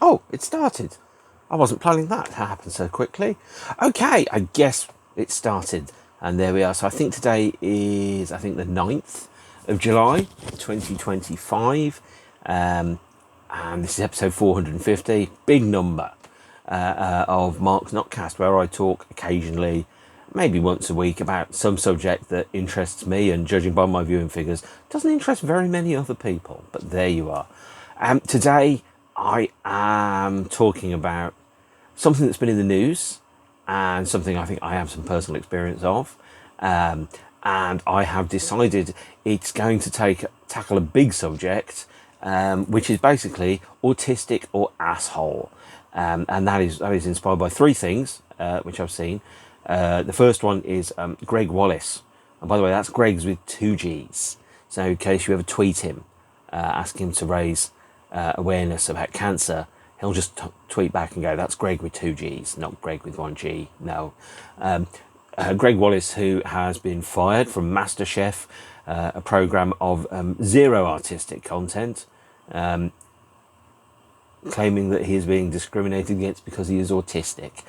Oh, it started. I wasn't planning that to happen so quickly. Okay, I guess it started. And there we are. So I think today is, the 9th of July, 2025. And this is episode 450. Big number of Mark's NOTCAST, where I talk occasionally, maybe once a week, about some subject that interests me and, judging by my viewing figures, doesn't interest very many other people. But there you are. Today, I am talking about something that's been in the news and something I think I have some personal experience of. And I have decided it's going to tackle a big subject, which is basically autistic or asshole. And that is inspired by three things, which I've seen. The first one is Greg Wallace. And by the way, that's Greg's with two G's. So in case you ever tweet him, ask him to raise awareness about cancer, he'll just tweet back and go, that's Greg with two G's, not Greg with one G. No. Greg Wallace, who has been fired from MasterChef, a program of zero artistic content, claiming that he is being discriminated against because he is autistic,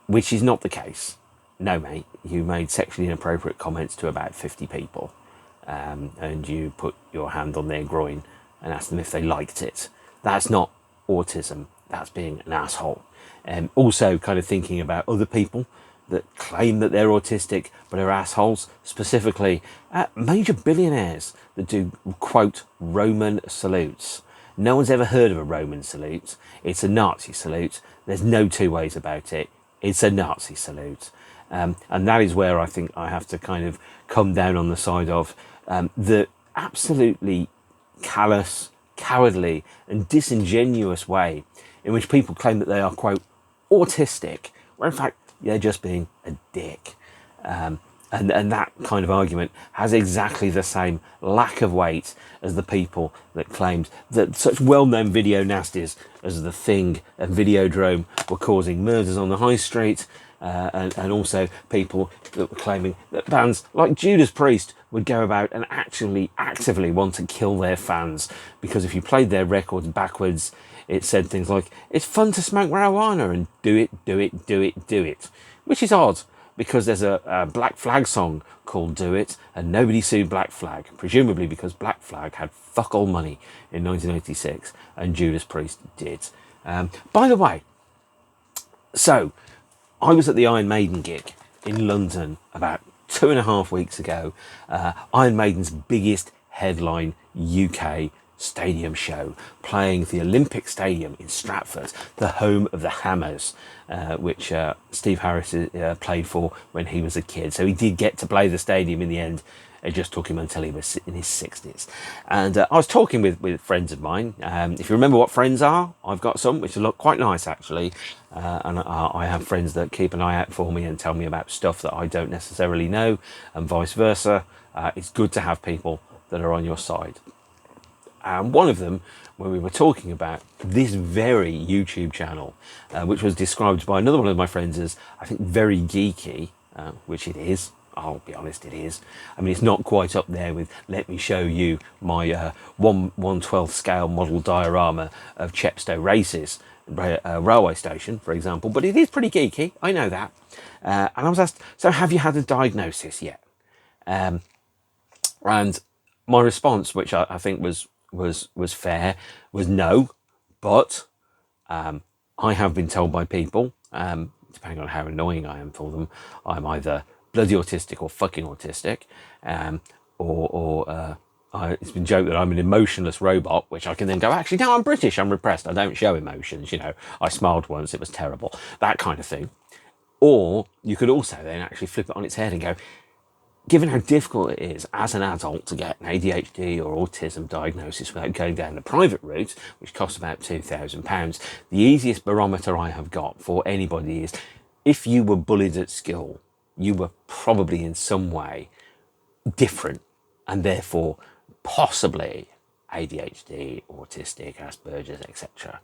which is not the case. No, mate, you made sexually inappropriate comments to about 50 people, and you put your hand on their groin and asked them if they liked it. That's not autism, that's being an asshole. Also kind of thinking about other people that claim that they're autistic but are assholes, specifically major billionaires that do, quote, Roman salutes. No one's ever heard of a Roman salute. It's a Nazi salute. There's no two ways about it. It's a Nazi salute. And that is where I think I have to kind of come down on the side of the absolutely callous, cowardly and disingenuous way in which people claim that they are, quote, autistic, where in fact they're just being a dick. And that kind of argument has exactly the same lack of weight as the people that claimed that such well-known video nasties as The Thing and Videodrome were causing murders on the high street, and also people that were claiming that bands like Judas Priest would go about and actually actively want to kill their fans because if you played their records backwards, it said things like, it's fun to smoke marijuana and do it, do it, do it, do it. Which is odd, because there's a Black Flag song called Do It, and nobody sued Black Flag, presumably because Black Flag had fuck all money in 1986, and Judas Priest did. By the way, so I was at the Iron Maiden gig in London about 2.5 weeks ago. Iron Maiden's biggest headline UK stadium show, playing the Olympic Stadium in Stratford, the home of the Hammers, which Steve Harris played for when he was a kid. So he did get to play the stadium in the end. It just took him until he was in his 60s. And I was talking with friends of mine. If you remember what friends are, I've got some, which look quite nice, actually. And I have friends that keep an eye out for me and tell me about stuff that I don't necessarily know, and vice versa. It's good to have people that are on your side. And one of them, when we were talking about this very YouTube channel, which was described by another one of my friends as, I think, very geeky, which it is. I'll be honest, it is. I mean, it's not quite up there with, let me show you my 1/12 scale model diorama of Chepstow Races, railway station, for example. But it is pretty geeky, I know that. And I was asked, so have you had a diagnosis yet? And my response, which I think was fair, was no. But I have been told by people, depending on how annoying I am for them, I'm either bloody autistic or fucking autistic, it's been joked that I'm an emotionless robot, which I can then go, actually, no, I'm British, I'm repressed, I don't show emotions, I smiled once, it was terrible, that kind of thing. Or you could also then actually flip it on its head and go, given how difficult it is as an adult to get an ADHD or autism diagnosis without going down the private route, which costs about £2,000, the easiest barometer I have got for anybody is, if you were bullied at school, you were probably in some way different and therefore possibly ADHD, autistic, Asperger's, etc.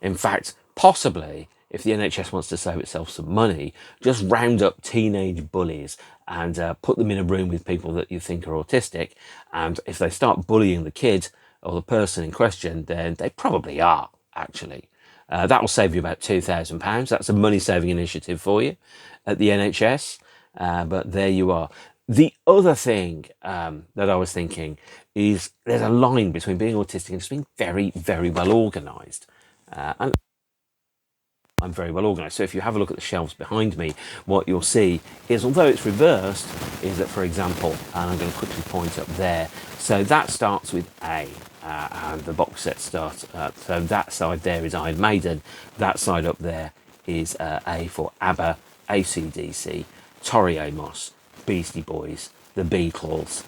In fact, possibly, if the NHS wants to save itself some money, just round up teenage bullies and put them in a room with people that you think are autistic, and if they start bullying the kid or the person in question, then they probably are, actually. That will save you about £2,000. That's a money-saving initiative for you at the NHS. But there you are. The other thing that I was thinking is there's a line between being autistic and just being very, very well organised. And I'm very well organised. So if you have a look at the shelves behind me, what you'll see is, although it's reversed, is that, for example, and I'm going to quickly point up there, so that starts with A, and the box set starts, so that side there is Iron Maiden, that side up there is A for ABBA, AC/DC, Tori Amos, Beastie Boys, the Beatles,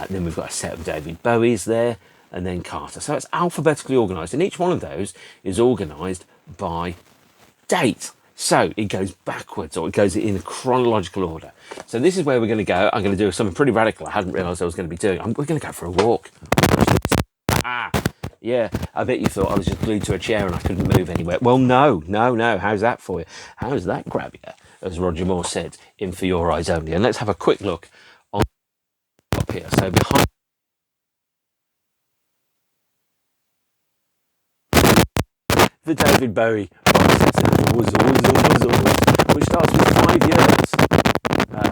then we've got a set of David Bowie's there, and then Carter. So it's alphabetically organised, and each one of those is organised by date. So it goes backwards, or it goes in a chronological order. So this is where we're going to go. I'm going to do something pretty radical I hadn't realised I was going to be doing. We're going to go for a walk. Yeah, I bet you thought I was just glued to a chair and I couldn't move anywhere. Well, no. How's that for you? How's that grab you? As Roger Moore said, in For Your Eyes Only. And let's have a quick look on up here. So behind the David Bowie which starts with 5 years,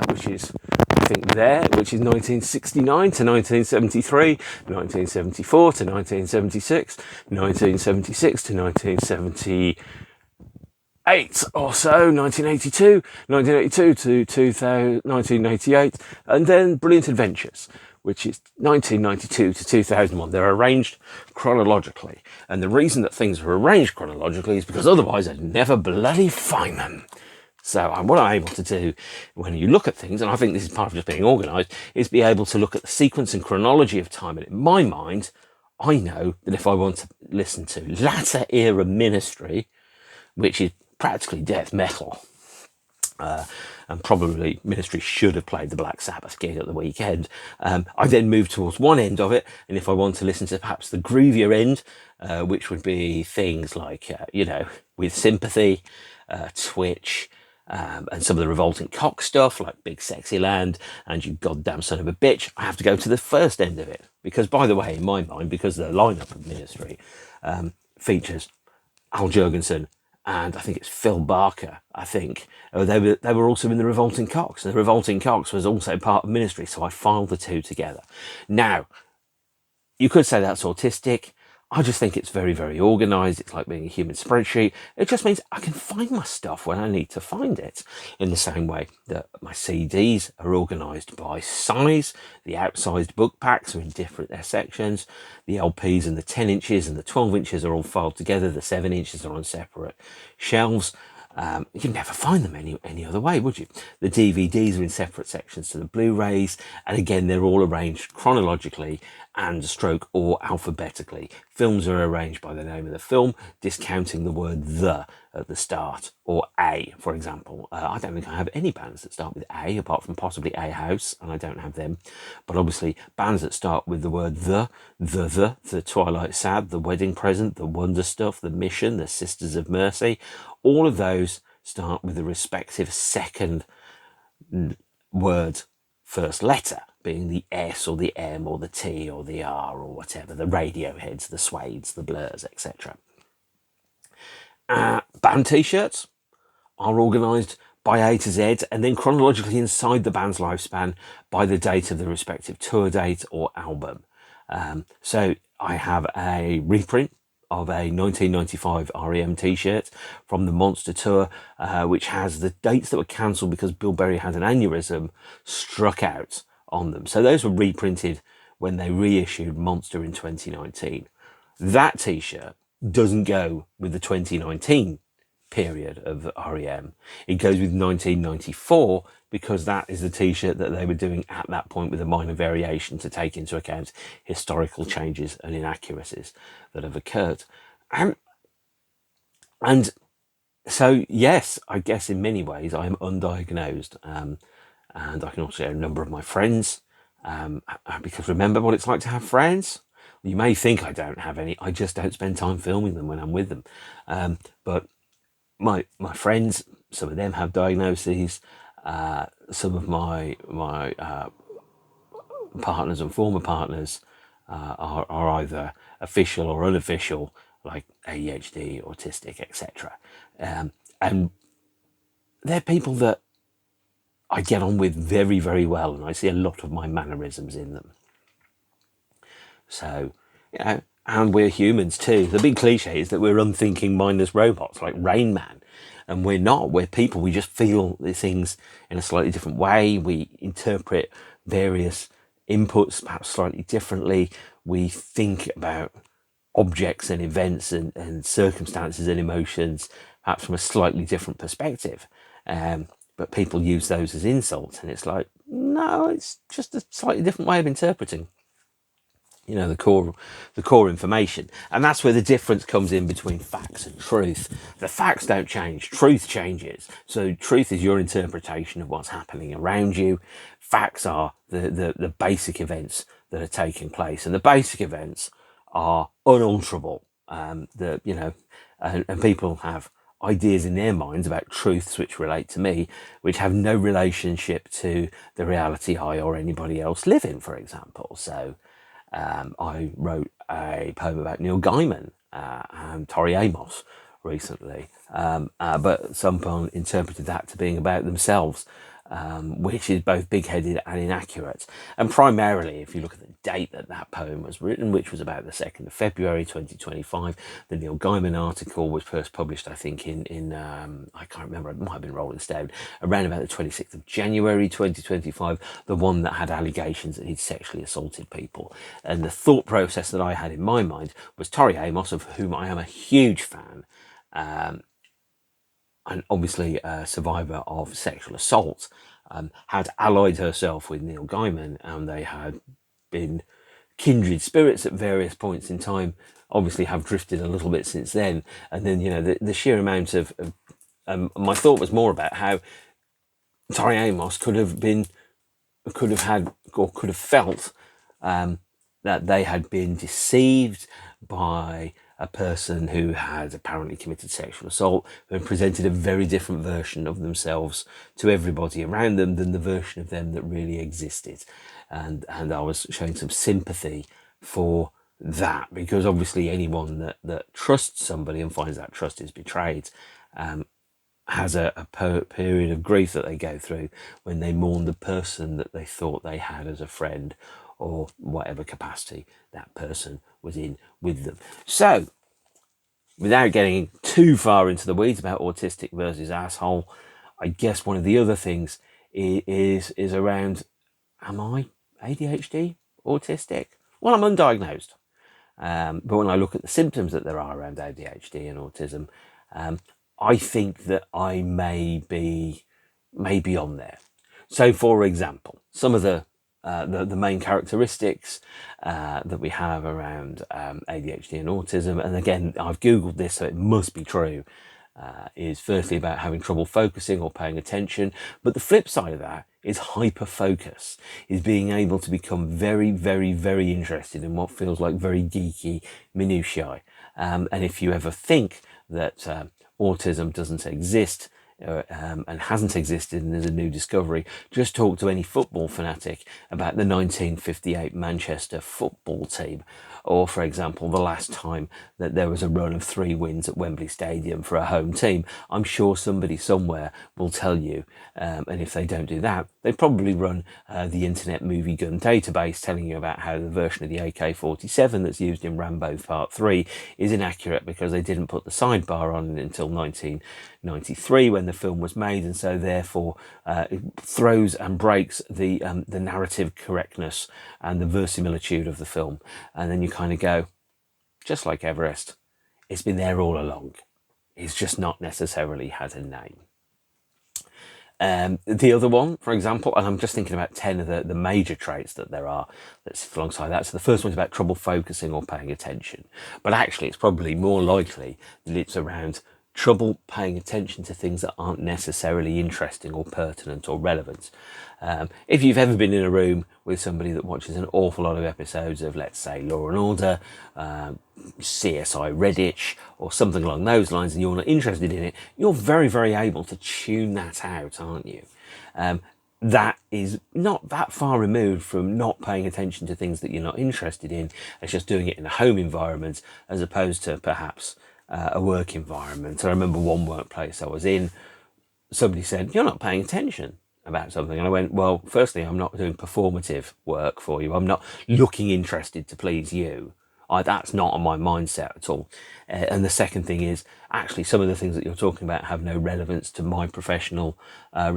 which is, I think, there, which is 1969 to 1973, 1974 to 1976, 1976 to 1978 or so, 1982, 1982 to 1988, and then Brilliant Adventures, which is 1992 to 2001. They're arranged chronologically. And the reason that things are arranged chronologically is because otherwise I'd never bloody find them. So what I'm able to do when you look at things, and I think this is part of just being organised, is be able to look at the sequence and chronology of time. And in my mind, I know that if I want to listen to latter era Ministry, which is practically death metal, and probably Ministry should have played the Black Sabbath gig at the weekend. I then move towards one end of it, and if I want to listen to perhaps the groovier end, which would be things like, With Sympathy, Twitch, and some of the Revolting Cock stuff like Big Sexy Land and You Goddamn Son of a Bitch, I have to go to the first end of it. Because, by the way, in my mind, because the lineup of Ministry features Al Jurgensen, and I think it's Phil Barker, they were also in the Revolting Cocks, and the Revolting Cocks was also part of Ministry, so I filed the two together. Now, you could say that's autistic. I just think it's very, very organised. It's like being a human spreadsheet. It just means I can find my stuff when I need to find it. In the same way that my CDs are organised by size. The outsized book packs are in different sections. The LPs and the 10 inches and the 12 inches are all filed together. The 7 inches are on separate shelves. You'd never find them any other way, would you? The DVDs are in separate sections to the Blu-rays, and again, they're all arranged chronologically and stroke or alphabetically. Films are arranged by the name of the film, discounting the word "the" at the start, or A, for example. I don't think I have any bands that start with A, apart from possibly A House, and I don't have them. But obviously, bands that start with the word the Twilight Sad, The Wedding Present, The Wonder Stuff, The Mission, The Sisters of Mercy, all of those start with the respective second word first letter, being the S or the M or the T or the R or whatever, the Radioheads, the Suedes, the Blurs, etc. Band t-shirts are organised by A to Z, and then chronologically inside the band's lifespan by the date of the respective tour date or album. So I have a reprint of a 1995 REM t-shirt from the Monster Tour, which has the dates that were cancelled because Bill Berry had an aneurysm struck out on them. So those were reprinted when they reissued Monster in 2019. That t-shirt doesn't go with the 2019 period of REM. It goes with 1994 because that is the t-shirt that they were doing at that point with a minor variation to take into account historical changes and inaccuracies that have occurred. And so, yes, I guess in many ways I am undiagnosed. And I can also share a number of my friends, because remember what it's like to have friends? You may think I don't have any, I just don't spend time filming them when I'm with them. But my friends, some of them have diagnoses. Some of my partners and former partners are either official or unofficial, like ADHD, autistic, etc. And they're people that I get on with very, very well, and I see a lot of my mannerisms in them. So, and we're humans too. The big cliche is that we're unthinking, mindless robots like Rain Man. And we're not. We're people. We just feel these things in a slightly different way. We interpret various inputs perhaps slightly differently. We think about objects and events and circumstances and emotions perhaps from a slightly different perspective. But people use those as insults, and it's like, no, it's just a slightly different way of interpreting the core information. And that's where the difference comes in between facts and truth. The facts don't change, truth changes. So truth is your interpretation of what's happening around you. Facts are the basic events that are taking place, and the basic events are unalterable. And people have ideas in their minds about truths which relate to me, which have no relationship to the reality I or anybody else live in, for example. So I wrote a poem about Neil Gaiman and Tori Amos recently, but some people interpreted that to being about themselves, which is both big-headed and inaccurate. And primarily, if you look at the date that that poem was written, which was about the 2nd of February 2025, the Neil Gaiman article was first published, I think, in I can't remember, it might have been Rolling Stone, around about the 26th of January 2025, the one that had allegations that he'd sexually assaulted people. And the thought process that I had in my mind was Tori Amos, of whom I am a huge fan, and obviously a survivor of sexual assault, had allied herself with Neil Gaiman, and they had been kindred spirits at various points in time. Obviously have drifted a little bit since then. And then, the sheer amount of my thought was more about how Tori Amos could have had, or could have felt that they had been deceived by a person who had apparently committed sexual assault, who had presented a very different version of themselves to everybody around them than the version of them that really existed. And I was showing some sympathy for that, because obviously anyone that trusts somebody and finds that trust is betrayed has a period of grief that they go through when they mourn the person that they thought they had as a friend, or whatever capacity that person was in with them. So, without getting too far into the weeds about autistic versus asshole, I guess one of the other things is around, am I ADHD, autistic? Well, I'm undiagnosed. But when I look at the symptoms that there are around ADHD and autism, I think that I may be on there. So, for example, some of the main characteristics that we have around ADHD and autism, and again, I've Googled this, so it must be true, is firstly about having trouble focusing or paying attention. But the flip side of that is hyperfocus, is being able to become very, very, very interested in what feels like very geeky minutiae. And if you ever think that autism doesn't exist, and hasn't existed and is a new discovery, just talk to any football fanatic about the 1958 Manchester football team, or for example the last time that there was a run of 3 wins at Wembley Stadium for a home team. I'm sure somebody somewhere will tell you, and if they don't do that, they probably run the Internet Movie Gun database, telling you about how the version of the AK-47 that's used in Rambo Part 3 is inaccurate because they didn't put the sidebar on until 1993 when the film was made, and so therefore it throws and breaks the narrative correctness and the verisimilitude of the film. And then you kind of go, just like Everest, it's been there all along. It's just not necessarily had a name. The other one, for example, and I'm just thinking about 10 of the major traits that there are that sit alongside that. So the first one's about trouble focusing or paying attention. But actually, it's probably more likely that it's around trouble paying attention to things that aren't necessarily interesting or pertinent or relevant. If you've ever been in a room with somebody that watches an awful lot of episodes of, let's say, Law and Order, CSI Redditch, or something along those lines, and you're not interested in it, you're very, very able to tune that out, aren't you? that is not that far removed from not paying attention to things that you're not interested in. It's just doing it in a home environment as opposed to perhaps a work environment. I remember one workplace I was in, somebody said, "You're not paying attention about something." And I went, "Well, firstly, I'm not doing performative work for you. I'm not looking interested to please you. That's not on my mindset at all." And the second thing is, actually, some of the things that you're talking about have no relevance to my professional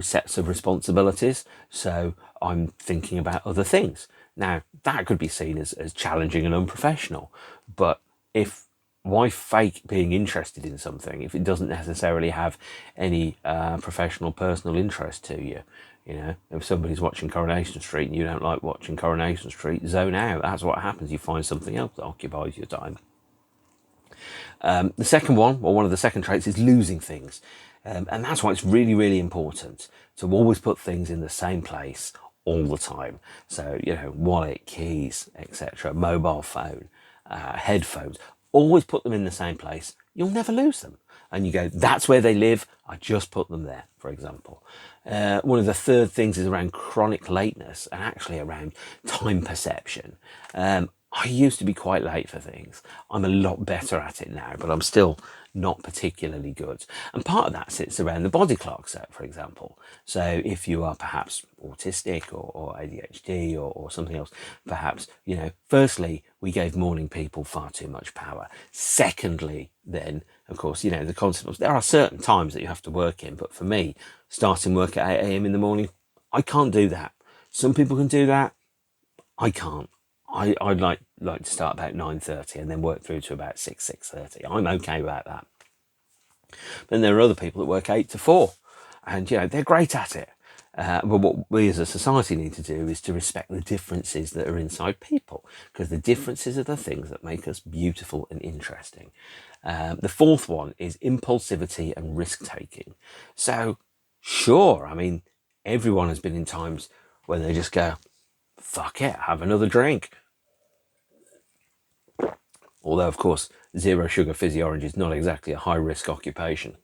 sets of responsibilities. So I'm thinking about other things. Now, that could be seen as challenging and unprofessional. But if why fake being interested in something if it doesn't necessarily have any professional personal interest to you? You know, if somebody's watching Coronation Street and you don't like watching Coronation Street, zone out. That's what happens. You find something else that occupies your time. The second one, or one of the second traits, is losing things. And that's why it's really, really important to always put things in the same place all the time. So, you know, wallet, keys, etc., mobile phone, headphones, always put them in the same place. You'll never lose them. And you go, that's where they live. I just put them there, for example. One of the third things is around chronic lateness and actually around time perception. I used to be quite late for things. I'm a lot better at it now, but I'm still not particularly good. And part of that sits around the body clock set, for example. So if you are perhaps autistic or ADHD or something else, perhaps, you know, firstly, we gave morning people far too much power. Secondly, then, of course, you know, the concept of there are certain times that you have to work in, but for me, starting work at 8 a.m. in the morning, I can't do that. Some people can do that. I can't. I'd like to start about 9:30 and then work through to about 6:30. I'm okay about that. Then there are other people that work 8 to 4, and you know they're great at it. But what we as a society need to do is to respect the differences that are inside people, because the differences are the things that make us beautiful and interesting. The fourth one is impulsivity and risk taking. So, sure, I mean, everyone has been in times when they just go, "Fuck it, have another drink." Although, of course, zero sugar fizzy orange is not exactly a high risk occupation.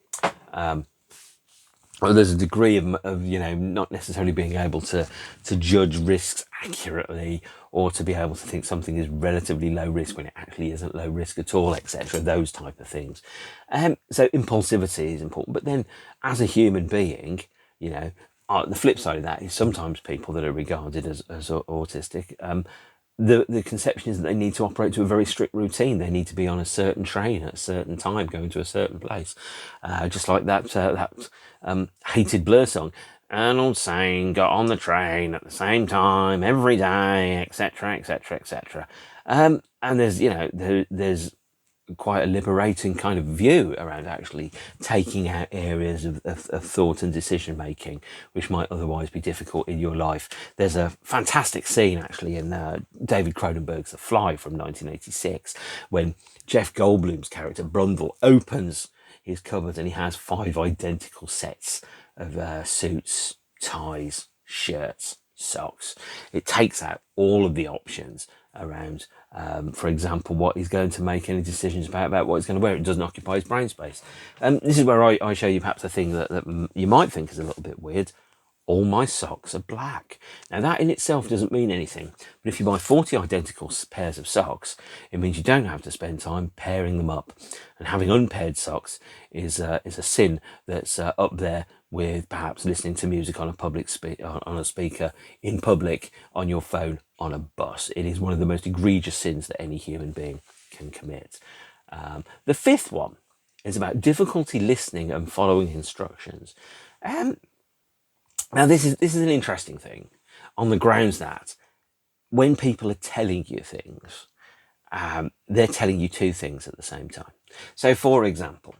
Well, there's a degree of, you know, not necessarily being able to judge risks accurately, or to be able to think something is relatively low risk when it actually isn't low risk at all, etc. Those type of things. So impulsivity is important. But then, as a human being, you know, the flip side of that is sometimes people that are regarded as autistic. The conception is that they need to operate to a very strict routine. They need to be on a certain train at a certain time, going to a certain place, just like that hated Blur song. And old saying, got on the train at the same time every day, etc., etc., etc. And there's, you know, there's quite a liberating kind of view around actually taking out areas of thought and decision making which might otherwise be difficult in your life. There's a fantastic scene actually in David Cronenberg's The Fly from 1986 when Jeff Goldblum's character Brundle opens his cupboard and he has 5 identical sets of suits, ties, shirts, socks. It takes out all of the options around, for example, what he's going to make any decisions about what he's going to wear. It doesn't occupy his brain space. This is where I show you perhaps a thing that you might think is a little bit weird. All my socks are black. Now that in itself doesn't mean anything, but if you buy 40 identical pairs of socks, it means you don't have to spend time pairing them up. And having unpaired socks is a sin that's up there with perhaps listening to music on a speaker in public, on your phone, on a bus. It is one of the most egregious sins that any human being can commit. The fifth one is about difficulty listening and following instructions. Now, this is an interesting thing on the grounds that when people are telling you things, they're telling you 2 things at the same time. So, for example,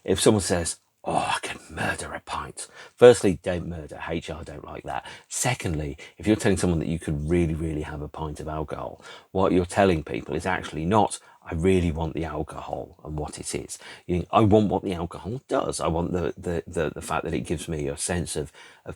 if someone says, "Oh, I can murder a pint." Firstly, don't murder. HR don't like that. Secondly, if you're telling someone that you could really, really have a pint of alcohol, what you're telling people is actually not, I really want the alcohol and what it is. I want what the alcohol does. I want the fact that it gives me a sense of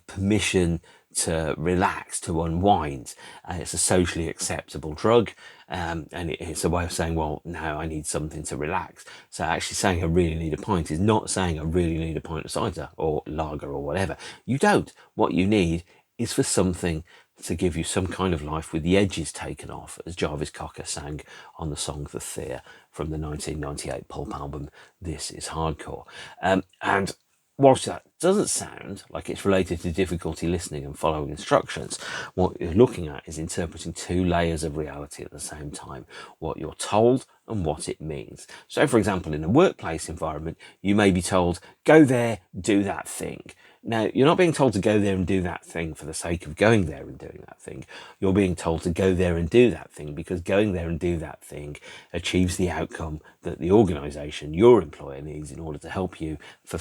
permission to relax, to unwind. It's a socially acceptable drug, and it's a way of saying, well, now I need something to relax. So actually saying I really need a pint is not saying I really need a pint of cider or lager or whatever. You don't. What you need is for something to give you some kind of life with the edges taken off, as Jarvis Cocker sang on the song The Fear from the 1998 pulp album This Is Hardcore. And whilst that doesn't sound like it's related to difficulty listening and following instructions, what you're looking at is interpreting two layers of reality at the same time, what you're told and what it means. So, for example, in a workplace environment, you may be told, go there, do that thing. Now, you're not being told to go there and do that thing for the sake of going there and doing that thing. You're being told to go there and do that thing because going there and do that thing achieves the outcome that the organisation, your employer, needs in order to help you,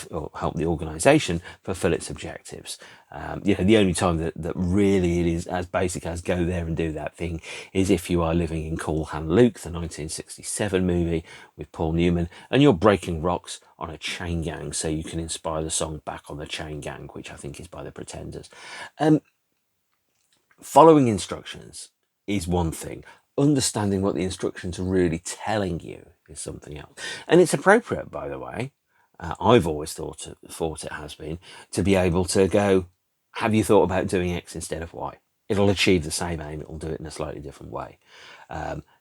or help the organisation fulfil its objectives. The only time that really it is as basic as go there and do that thing is if you are living in Cool Hand Luke, the 1967 movie with Paul Newman, and you're breaking rocks on a chain gang so you can inspire the song Back on the Chain Gang, which I think is by the Pretenders. Following instructions is one thing. Understanding what the instructions are really telling you is something else. And it's appropriate, by the way, I've always thought it has been, to be able to go, have you thought about doing X instead of Y? It'll achieve the same aim, it'll do it in a slightly different way.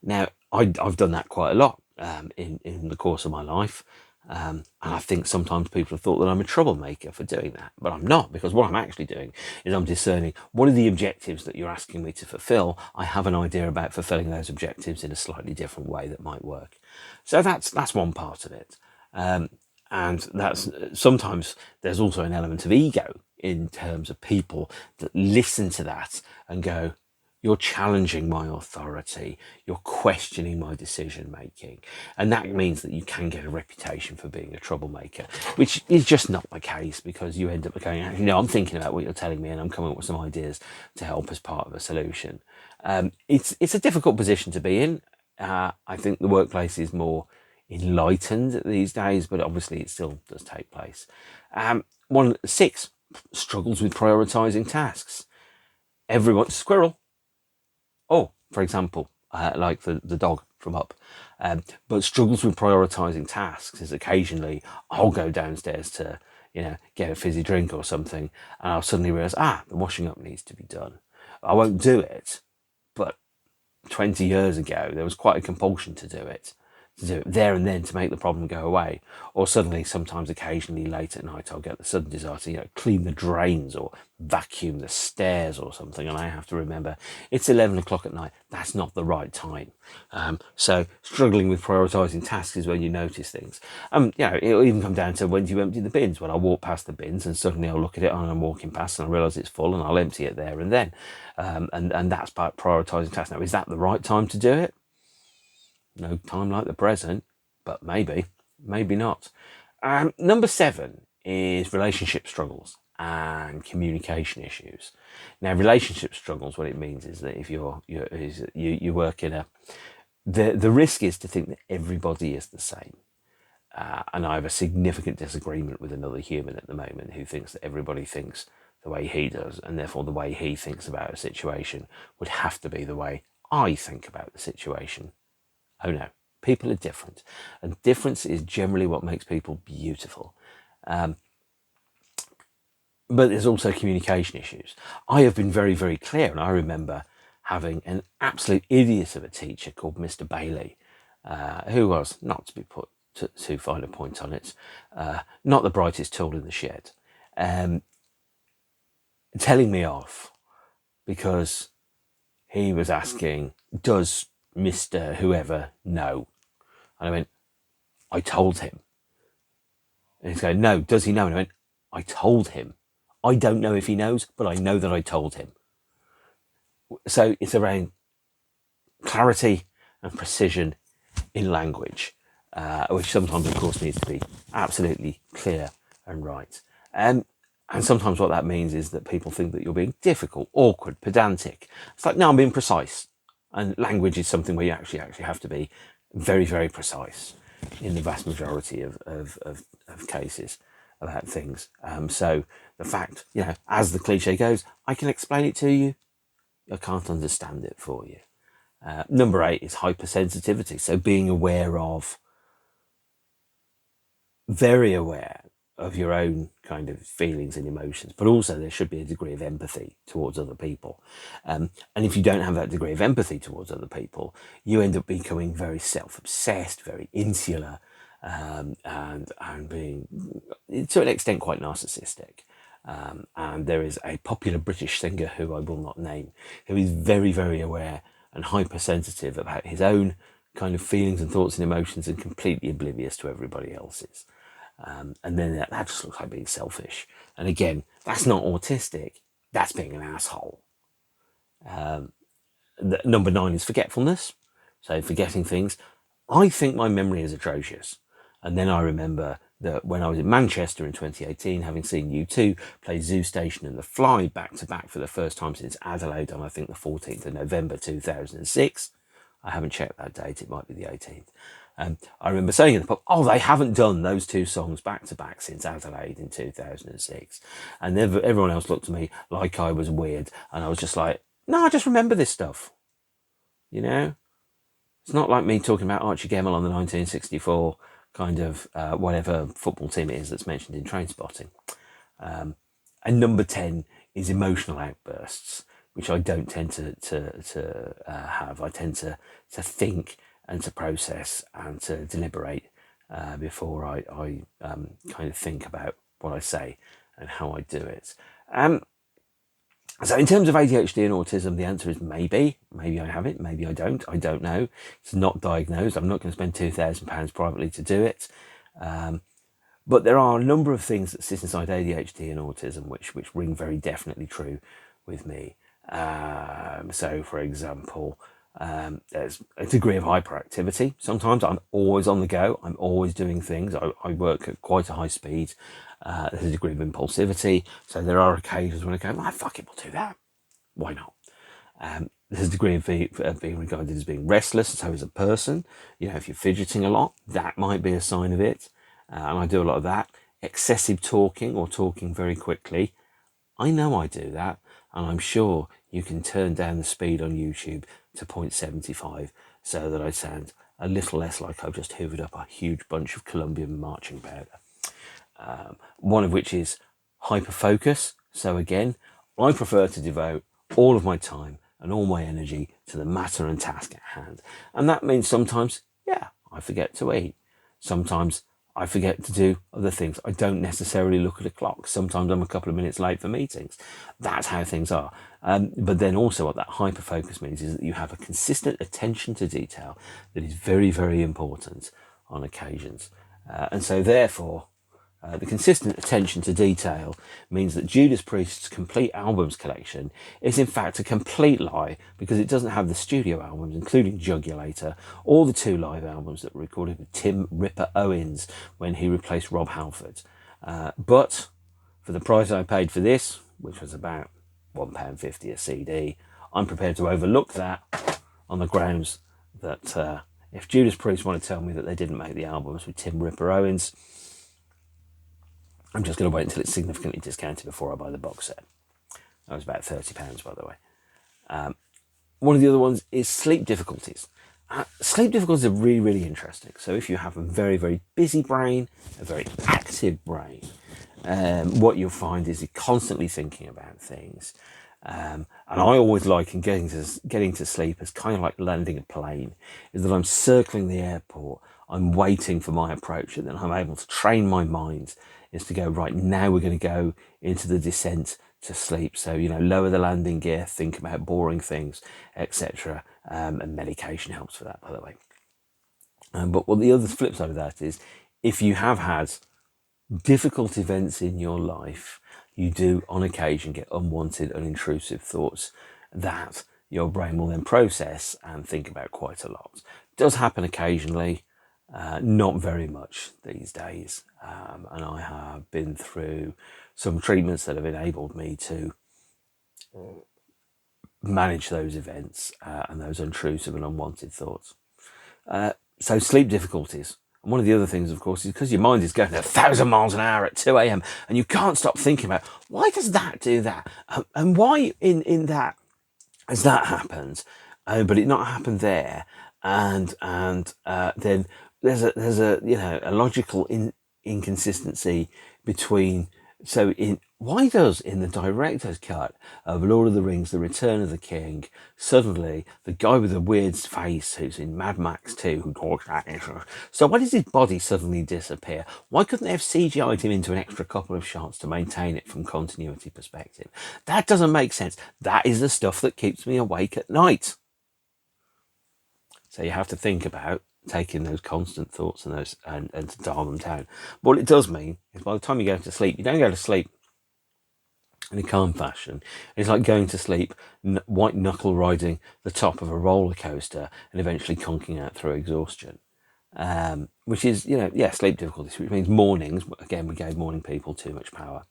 Now, I've done that quite a lot in the course of my life. And I think sometimes people have thought that I'm a troublemaker for doing that, but I'm not, because what I'm actually doing is I'm discerning what are the objectives that you're asking me to fulfill. I have an idea about fulfilling those objectives in a slightly different way that might work. So that's one part of it. And that's sometimes there's also an element of ego in terms of people that listen to that and go, you're challenging my authority, you're questioning my decision making. And that means that you can get a reputation for being a troublemaker, which is just not the case, because you end up going, I'm thinking about what you're telling me and I'm coming up with some ideas to help as part of a solution. It's a difficult position to be in. I think the workplace is more enlightened these days, but obviously it still does take place. 6, struggles with prioritizing tasks. Everyone, squirrel. Oh, for example, like the dog from Up. But struggles with prioritizing tasks is occasionally I'll go downstairs to, get a fizzy drink or something, and I'll suddenly realise, the washing up needs to be done. I won't do it, but 20 years ago, there was quite a compulsion to do it there and then to make the problem go away. Or suddenly, sometimes occasionally late at night, I'll get the sudden desire to clean the drains or vacuum the stairs or something, and I have to remember it's 11 o'clock at night. That's not the right time. So struggling with prioritising tasks is when you notice things. It'll even come down to when do you empty the bins. Well, I'll walk past the bins and suddenly I'll look at it and I'm walking past and I realise it's full and I'll empty it there and then. And that's about prioritising tasks. Now, is that the right time to do it? No time like the present, but maybe not. Number 7 is relationship struggles and communication issues. Now, relationship struggles, what it means is that if you work in the risk is to think that everybody is the same. And I have a significant disagreement with another human at the moment who thinks that everybody thinks the way he does, and therefore the way he thinks about a situation would have to be the way I think about the situation. Oh no, people are different, and difference is generally what makes people beautiful. But there's also communication issues. I have been very, very clear, and I remember having an absolute idiot of a teacher called Mr. Bailey, who was, not to be put too fine a point on it, not the brightest tool in the shed, telling me off because he was asking, does Mr. whoever know? And I went, I told him. And he's going, no, does he know? And I went, I told him. I don't know if he knows, but I know that I told him. So it's around clarity and precision in language, which sometimes, of course, needs to be absolutely clear and right. And sometimes what that means is that people think that you're being difficult, awkward, pedantic. It's like, no, I'm being precise. And language is something where you actually have to be very, very precise in the vast majority of cases about things. So the fact, as the cliche goes, I can explain it to you, I can't understand it for you. Number 8 is hypersensitivity. So being very aware of your own kind of feelings and emotions, but also there should be a degree of empathy towards other people. And if you don't have that degree of empathy towards other people, you end up becoming very self-obsessed, very insular, and being, to an extent, quite narcissistic. And there is a popular British singer who I will not name, who is very, very aware and hypersensitive about his own kind of feelings and thoughts and emotions, and completely oblivious to everybody else's. And then that just looks like being selfish. And again, that's not autistic, that's being an asshole. Number 9 is forgetfulness. So forgetting things. I think my memory is atrocious. And then I remember that when I was in Manchester in 2018, having seen U2 play Zoo Station and The Fly back to back for the first time since Adelaide on, I think, the 14th of November 2006. I haven't checked that date, it might be the 18th. I remember saying in the pub, they haven't done those 2 songs back to back since Adelaide in 2006. And everyone else looked at me like I was weird. And I was just like, no, I just remember this stuff. It's not like me talking about Archie Gemmill on the 1964 kind of whatever football team it is that's mentioned in Trainspotting. And number 10 is emotional outbursts, which I don't tend to have. I tend to think and to process and to deliberate before I kind of think about what I say and how I do it. So in terms of ADHD and autism, the answer is maybe. Maybe I have it, maybe I don't. I don't know. It's not diagnosed. I'm not going to spend £2,000 privately to do it. But there are a number of things that sit inside ADHD and autism which ring very definitely true with me. So, for example, there's a degree of hyperactivity. Sometimes I'm always on the go. I'm always doing things. I work at quite a high speed. There's a degree of impulsivity. So there are occasions when I go, fuck it, we'll do that. Why not? There's a degree of being regarded as being restless. So as a person, if you're fidgeting a lot, that might be a sign of it. And I do a lot of that. Excessive talking or talking very quickly. I know I do that. And I'm sure you can turn down the speed on YouTube to 0.75 so that I sound a little less like I've just hoovered up a huge bunch of Colombian marching powder. One of which is hyperfocus. So again, I prefer to devote all of my time and all my energy to the matter and task at hand. And that means sometimes, I forget to eat. Sometimes I forget to do other things. I don't necessarily look at a clock. Sometimes I'm a couple of minutes late for meetings. That's how things are. But then also what that hyperfocus means is that you have a consistent attention to detail that is very, very important on occasions. And so therefore, the consistent attention to detail means that Judas Priest's complete albums collection is in fact a complete lie, because it doesn't have the studio albums, including Jugulator, or the 2 live albums that were recorded with Tim Ripper Owens when he replaced Rob Halford. But for the price I paid for this, which was about £1.50 a CD, I'm prepared to overlook that on the grounds that if Judas Priest want to tell me that they didn't make the albums with Tim Ripper Owens, I'm just going to wait until it's significantly discounted before I buy the box set. That was about £30, by the way. One of the other ones is sleep difficulties. Sleep difficulties are really, really interesting. So if you have a very, very busy brain, a very active brain, what you'll find is you're constantly thinking about things. And I always liken getting to sleep as kind of like landing a plane, is that I'm circling the airport, I'm waiting for my approach, and then I'm able to train my mind is to go, right, now we're going to go into the descent to sleep. So, lower the landing gear, think about boring things, etc. And medication helps for that, by the way. But what the other flip side of that is, if you have had difficult events in your life, you do on occasion get unwanted and intrusive thoughts that your brain will then process and think about quite a lot. It does happen occasionally, not very much these days. And I have been through some treatments that have enabled me to manage those events and those intrusive and unwanted thoughts. So sleep difficulties. And one of the other things, of course, is because your mind is going at 1,000 miles an hour at 2 a.m. and you can't stop thinking about why does that do that, and why in that as that happens, but it not happened there, and then there's a a logical inconsistency between. So in why does in the director's cut of Lord of the Rings: The Return of the King, suddenly the guy with the weird face who's in Mad Max 2 who talks like this, so why does his body suddenly disappear? Why couldn't they have CGI'd him into an extra couple of shots to maintain it from continuity perspective? That doesn't make sense. That is the stuff that keeps me awake at night. So you have to think about taking those constant thoughts and those and to dial them down. But what it does mean is by the time you go to sleep, you don't go to sleep in a calm fashion. It's like going to sleep white knuckle riding the top of a roller coaster and eventually conking out through exhaustion. Which is, sleep difficulties, which means mornings. Again, we gave morning people too much power.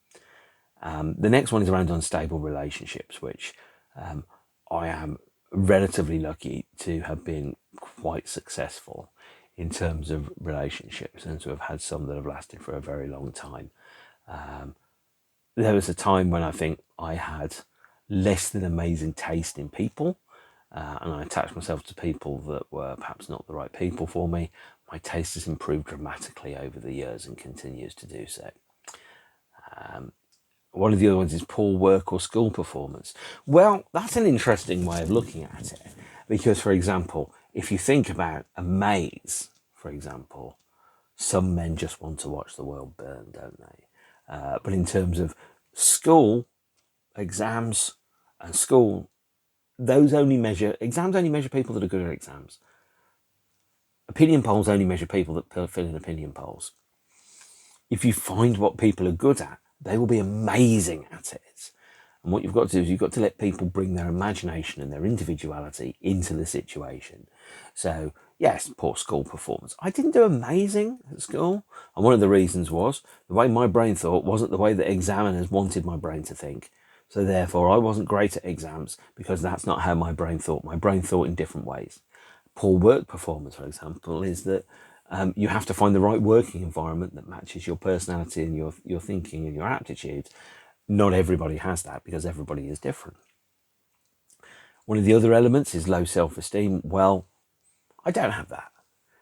The next one is around unstable relationships, which I am relatively lucky to have been quite successful in terms of relationships and to have had some that have lasted for a very long time. There was a time when I think I had less than amazing taste in people, and I attached myself to people that were perhaps not the right people for me. My taste has improved dramatically over the years and continues to do so. One of the other ones is poor work or school performance. Well, that's an interesting way of looking at it. Because, for example, if you think about a maze, for example, some men just want to watch the world burn, don't they? But in terms of school, exams and school, exams only measure people that are good at exams. Opinion polls only measure people that fill in opinion polls. If you find what people are good at, they will be amazing at it. And what you've got to do is you've got to let people bring their imagination and their individuality into the situation. So, yes, poor school performance. I didn't do amazing at school. And one of the reasons was the way my brain thought wasn't the way that examiners wanted my brain to think. So therefore, I wasn't great at exams because that's not how my brain thought. My brain thought in different ways. Poor work performance, for example, is that you have to find the right working environment that matches your personality and your thinking and your aptitude. Not everybody has that because everybody is different. One of the other elements is low self-esteem. Well, I don't have that.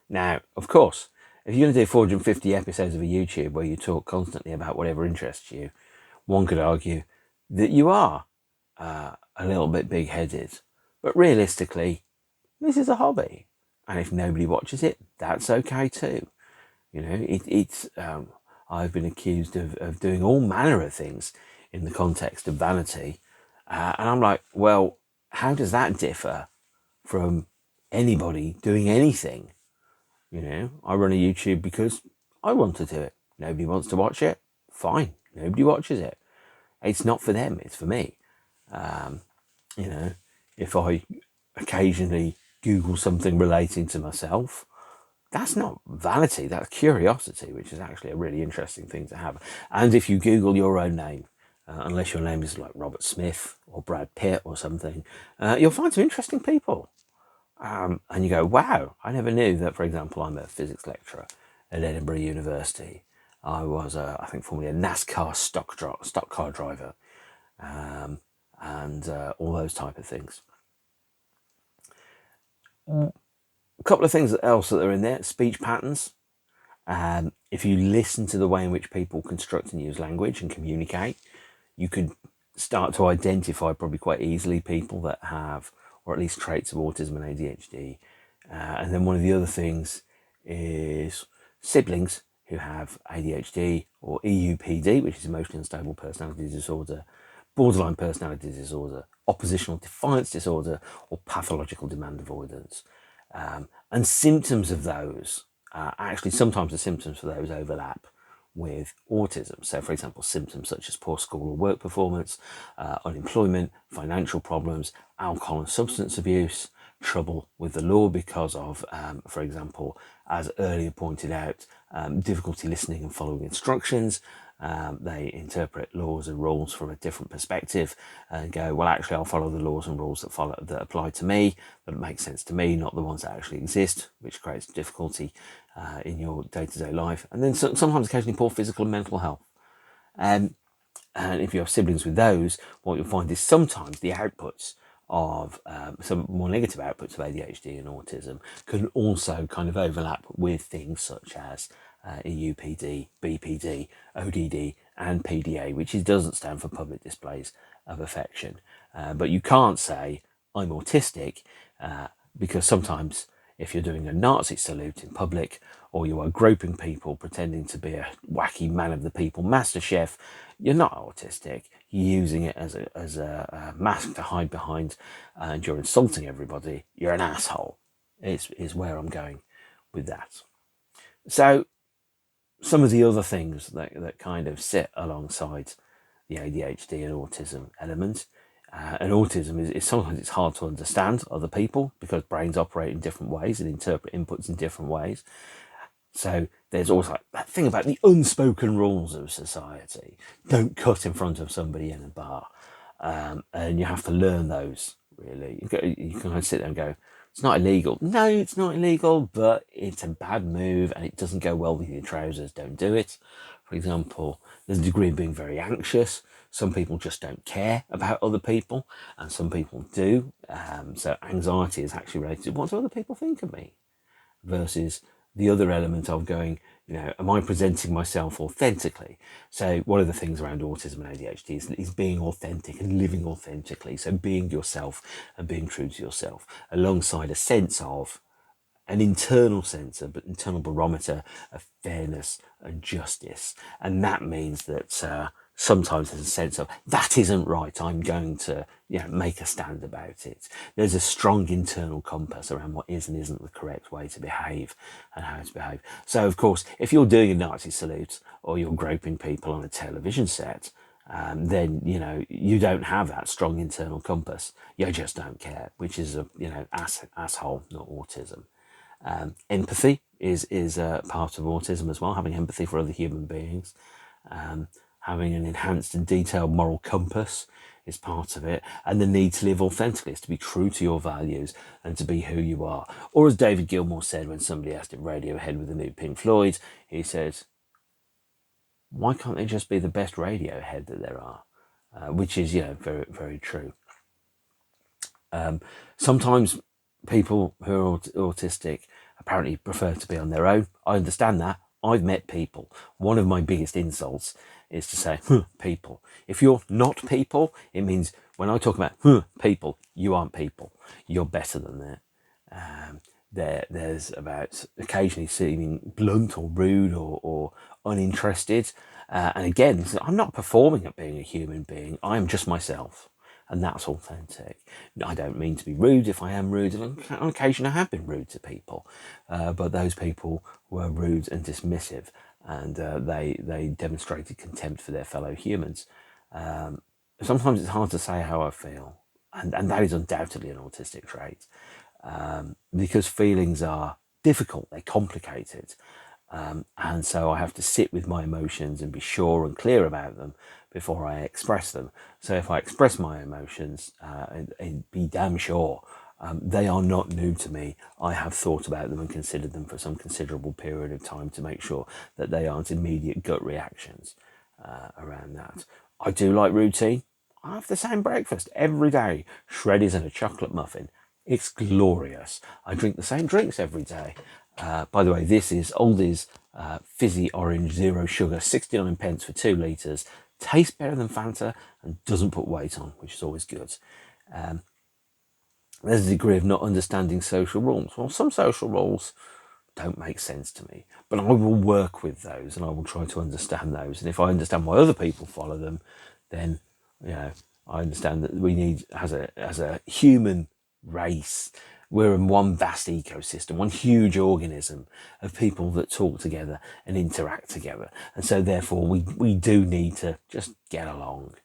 Now, of course, if you're going to do 450 episodes of a YouTube where you talk constantly about whatever interests you, one could argue that you are a little bit big-headed. But realistically, this is a hobby. And if nobody watches it, that's okay too. I've been accused of doing all manner of things in the context of vanity. And I'm like, well, how does that differ from anybody doing anything? I run a YouTube because I want to do it. Nobody wants to watch it. Fine. Nobody watches it. It's not for them. It's for me. If I occasionally Google something relating to myself, that's not vanity, that's curiosity, which is actually a really interesting thing to have. And if you Google your own name, unless your name is like Robert Smith or Brad Pitt or something, you'll find some interesting people. And you go, wow, I never knew that, for example, I'm a physics lecturer at Edinburgh University. I was, I think, formerly a NASCAR stock car driver, and all those type of things. A couple of things else that are in there: speech patterns. If you listen to the way in which people construct and use language and communicate, you could start to identify probably quite easily people that have, or at least traits of autism and ADHD. And then one of the other things is siblings who have ADHD or EUPD, which is emotionally unstable personality disorder, borderline personality disorder, oppositional defiance disorder, or pathological demand avoidance. And symptoms of those, actually sometimes the symptoms for those overlap with autism. So, for example, symptoms such as poor school or work performance, unemployment, financial problems, alcohol and substance abuse, trouble with the law because of, for example, as earlier pointed out, difficulty listening and following instructions, They interpret laws and rules from a different perspective and go, well, actually, I'll follow the laws and rules that apply to me, that make sense to me, not the ones that actually exist, which creates difficulty in your day-to-day life. And then sometimes occasionally poor physical and mental health. And if you have siblings with those, what you'll find is sometimes the outputs of some more negative outputs of ADHD and autism can also kind of overlap with things such as EUPD, BPD, ODD, and PDA, which doesn't stand for public displays of affection. But you can't say, I'm autistic, because sometimes if you're doing a Nazi salute in public, or you are groping people pretending to be a wacky man of the people master chef, you're not autistic. You're using it as a mask to hide behind, and you're insulting everybody. You're an asshole. Is where I'm going with that. So some of the other things that kind of sit alongside the ADHD and autism element. And autism is sometimes it's hard to understand other people because brains operate in different ways and interpret inputs in different ways. So there's also that thing about the unspoken rules of society. Don't cut in front of somebody in a bar. And you have to learn those, really. You can kind of sit there and go, it's not illegal. No, it's not illegal, but it's a bad move and it doesn't go well with your trousers. Don't do it. For example, there's a degree of being very anxious. Some people just don't care about other people, and some people do. So anxiety is actually related to what do other people think of me, versus the other element of going, am I presenting myself authentically? So one of the things around autism and ADHD is being authentic and living authentically. So being yourself and being true to yourself, alongside a sense of an internal sensor, but internal barometer of fairness and justice. And that means that sometimes there's a sense of that isn't right. I'm going to make a stand about it. There's a strong internal compass around what is and isn't the correct way to behave and how to behave. So, of course, if you're doing a Nazi salute or you're groping people on a television set, then you don't have that strong internal compass. You just don't care, which is a asshole, not autism. Empathy is a part of autism as well, having empathy for other human beings. Having an enhanced and detailed moral compass is part of it. And the need to live authentically is to be true to your values and to be who you are. Or as David Gilmour said when somebody asked him Radiohead with the new Pink Floyd, he said, why can't they just be the best Radiohead that there are? Which is, very, very true. Sometimes people who are autistic apparently prefer to be on their own. I understand that. I've met people. One of my biggest insults is to say, people. If you're not people, it means when I talk about people, you aren't people. You're better than that. There's about occasionally seeming blunt or rude or uninterested. And again, I'm not performing at being a human being. I'm just myself. And that's authentic. I don't mean to be rude if I am rude. And on occasion I have been rude to people. But those people were rude and dismissive. And they demonstrated contempt for their fellow humans. Sometimes it's hard to say how I feel. And that is undoubtedly an autistic trait. Because feelings are difficult. They're complicated. And so I have to sit with my emotions and be sure and clear about them before I express them. So if I express my emotions and be damn sure they are not new to me, I have thought about them and considered them for some considerable period of time to make sure that they aren't immediate gut reactions around that. I do like routine. I have the same breakfast every day, shreddies and a chocolate muffin. It's glorious. I drink the same drinks every day. By the way, this is Aldi's fizzy orange zero sugar, 69 pence for 2 litres. Tastes better than Fanta and doesn't put weight on, which is always good. There's a degree of not understanding social rules. Well, some social rules don't make sense to me, but I will work with those and I will try to understand those. And if I understand why other people follow them, then I understand that we need, as a human race, we're in one vast ecosystem, one huge organism of people that talk together and interact together. And so therefore we do need to just get along.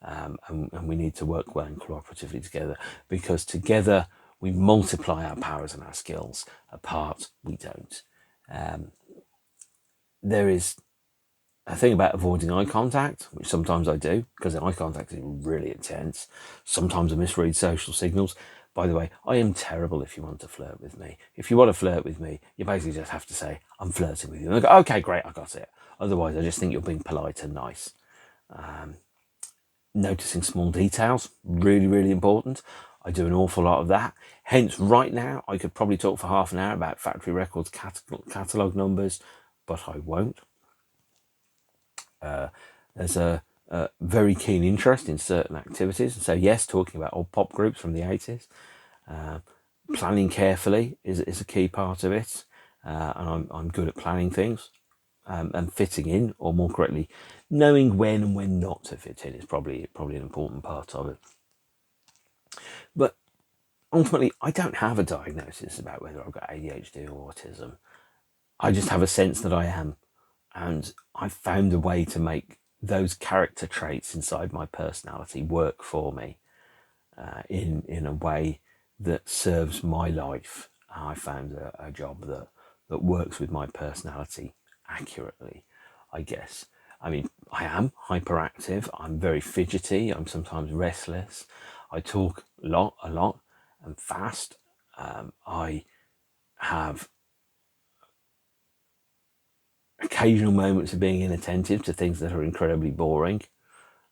And we need to work well and cooperatively together, because together we multiply our powers and our skills. Apart, we don't. There is a thing about avoiding eye contact, which sometimes I do, because eye contact is really intense. Sometimes I misread social signals. By the way, I am terrible if you want to flirt with me. If you want to flirt with me, you basically just have to say, I'm flirting with you. And I go, okay, great, I got it. Otherwise, I just think you're being polite and nice. Noticing small details, really, really important. I do an awful lot of that. Hence, right now, I could probably talk for half an hour about factory records, catalogue numbers, but I won't. There's a very keen interest in certain activities. So yes, talking about old pop groups from the 80s. Planning carefully is a key part of it. And I'm good at planning things. And fitting in, or more correctly, knowing when and when not to fit in is probably an important part of it. But ultimately, I don't have a diagnosis about whether I've got ADHD or autism. I just have a sense that I am. And I've found a way to make those character traits inside my personality work for me in a way that serves my life. I found a job that works with my personality accurately, I guess. I mean, I am hyperactive. I'm very fidgety. I'm sometimes restless. I talk a lot, and fast. I have occasional moments of being inattentive to things that are incredibly boring.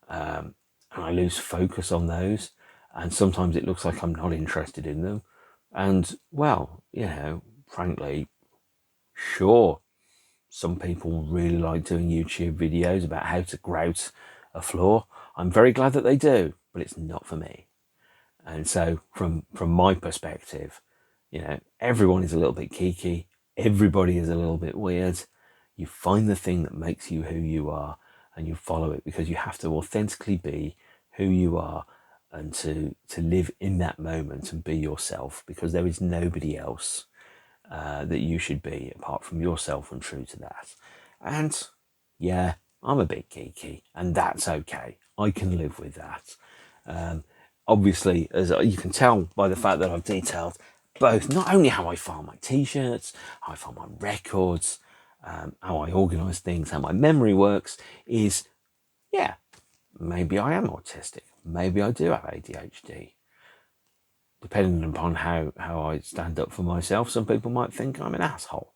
And I lose focus on those. And sometimes it looks like I'm not interested in them. And, well, frankly, sure, some people really like doing YouTube videos about how to grout a floor. I'm very glad that they do, but it's not for me. And so from my perspective, everyone is a little bit geeky. Everybody is a little bit weird. You find the thing that makes you who you are and you follow it, because you have to authentically be who you are and to live in that moment and be yourself, because there is nobody else that you should be apart from yourself, and true to that. And yeah, I'm a bit geeky, and that's okay. I can live with that. Obviously, as you can tell by the fact that I've detailed both not only how I file my t-shirts, how I file my records, how I organise things, how my memory works, is, yeah, maybe I am autistic. Maybe I do have ADHD. Depending upon how I stand up for myself, some people might think I'm an asshole.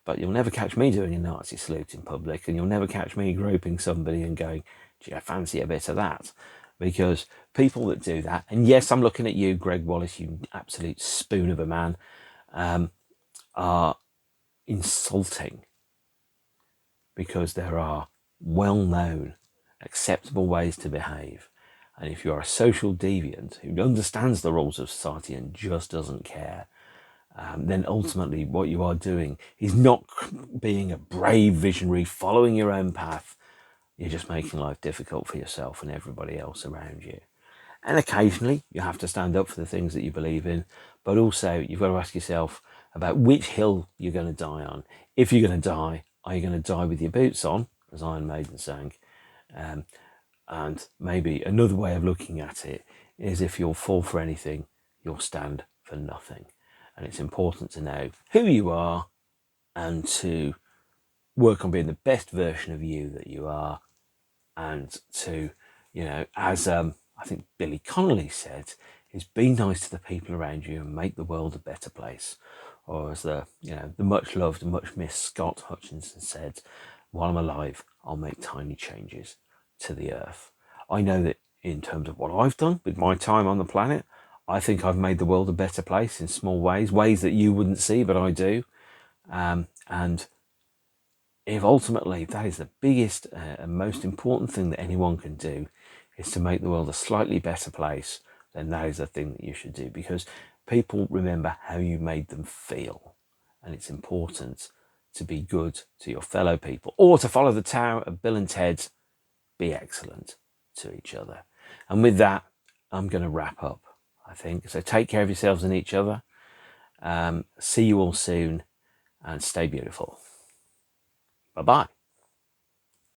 But you'll never catch me doing a Nazi salute in public, and you'll never catch me groping somebody and going, gee, I fancy a bit of that. Because people that do that, and yes, I'm looking at you, Greg Wallace, you absolute spoon of a man, are insulting, because there are well-known, acceptable ways to behave. And if you are a social deviant who understands the rules of society and just doesn't care, then ultimately what you are doing is not being a brave visionary, following your own path. You're just making life difficult for yourself and everybody else around you. And occasionally you have to stand up for the things that you believe in, but also you've got to ask yourself about which hill you're going to die on. If you're going to die, are you going to die with your boots on, as Iron Maiden sang? And maybe another way of looking at it is, if you'll fall for anything, you'll stand for nothing. And it's important to know who you are and to work on being the best version of you that you are. And to, as I think Billy Connolly said, is be nice to the people around you and make the world a better place. Or as the much loved and much missed Scott Hutchinson said, while I'm alive, I'll make tiny changes to the earth. I know that in terms of what I've done with my time on the planet, I think I've made the world a better place in small ways that you wouldn't see, but I do. And if ultimately that is the biggest and most important thing that anyone can do, is to make the world a slightly better place, then that is the thing that you should do, because people remember how you made them feel. And it's important to be good to your fellow people, or to follow the Tao of Bill and Ted, be excellent to each other. And with that, I'm going to wrap up, I think. So take care of yourselves and each other. See you all soon, and stay beautiful. Bye-bye.